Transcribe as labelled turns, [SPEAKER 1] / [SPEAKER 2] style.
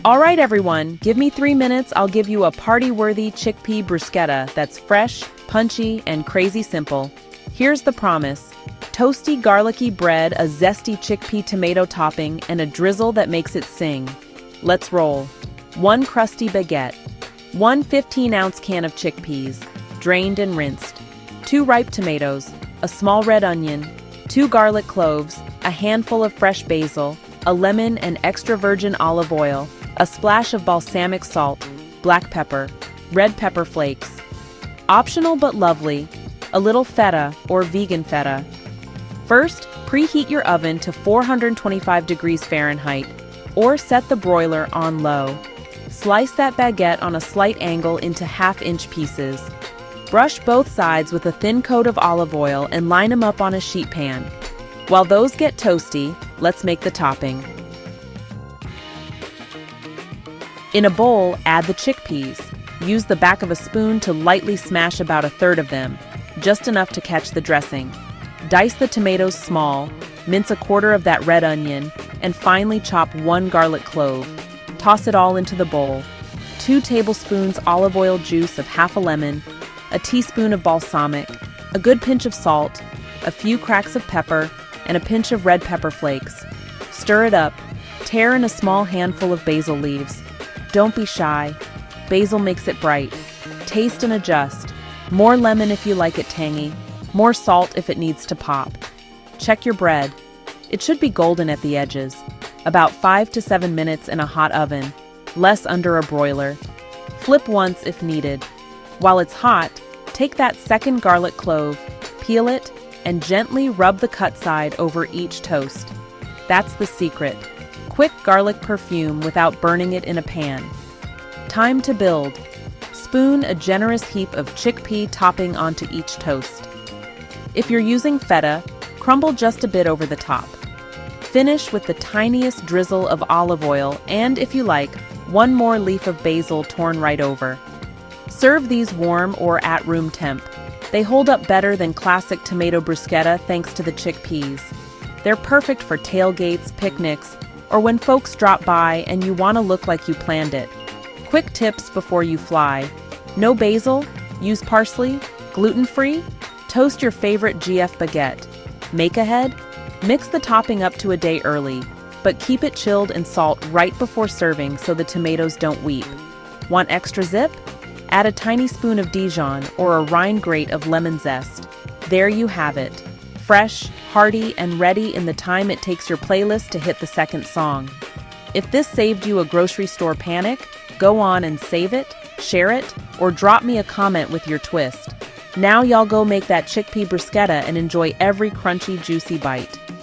[SPEAKER 1] All right, everyone, give me 3 minutes. I'll give you a party-worthy chickpea bruschetta that's fresh, punchy, and crazy simple. Here's the promise. Toasty, garlicky bread, a zesty chickpea tomato topping, and a drizzle that makes it sing. Let's roll. 1 crusty baguette. 1 15-ounce can of chickpeas, drained and rinsed. 2 ripe tomatoes, a small red onion, 2 garlic cloves, a handful of fresh basil, a lemon and extra virgin olive oil, a splash of balsamic salt, black pepper, red pepper flakes. Optional but lovely, a little feta or vegan feta. First, preheat your oven to 425 degrees Fahrenheit or set the broiler on low. Slice that baguette on a slight angle into half-inch pieces. Brush both sides with a thin coat of olive oil and line them up on a sheet pan. While those get toasty, let's make the topping. In a bowl, add the chickpeas. Use the back of a spoon to lightly smash about 1/3 of them, just enough to catch the dressing. Dice the tomatoes small, mince 1/4 of that red onion, and finely chop 1 garlic clove. Toss it all into the bowl. 2 tablespoons olive oil juice of half a lemon, a teaspoon of balsamic, a good pinch of salt, a few cracks of pepper, and a pinch of red pepper flakes. Stir it up. Tear in a small handful of basil leaves. Don't be shy. Basil makes it bright. Taste and adjust. More lemon if you like it tangy. More salt if it needs to pop. Check your bread. It should be golden at the edges. About 5 to 7 minutes in a hot oven. Less under a broiler. Flip once if needed. While it's hot, take that second garlic clove, peel it, and gently rub the cut side over each toast. That's the secret. Quick garlic perfume without burning it in a pan. Time to build. Spoon a generous heap of chickpea topping onto each toast. If you're using feta, crumble just a bit over the top. Finish with the tiniest drizzle of olive oil and, if you like, 1 more leaf of basil torn right over. Serve these warm or at room temp. They hold up better than classic tomato bruschetta thanks to the chickpeas. They're perfect for tailgates, picnics, or when folks drop by and you want to look like you planned it. Quick tips before you fly. No basil? Use parsley? Gluten-free? Toast your favorite GF baguette. Make ahead? Mix the topping up to a day early, but keep it chilled and salt right before serving so the tomatoes don't weep. Want extra zip? Add a tiny spoon of Dijon or a rind grate of lemon zest. There you have it. Fresh, hearty, and ready in the time it takes your playlist to hit the second song. If this saved you a grocery store panic, go on and save it, share it, or drop me a comment with your twist. Now y'all go make that chickpea bruschetta and enjoy every crunchy, juicy bite.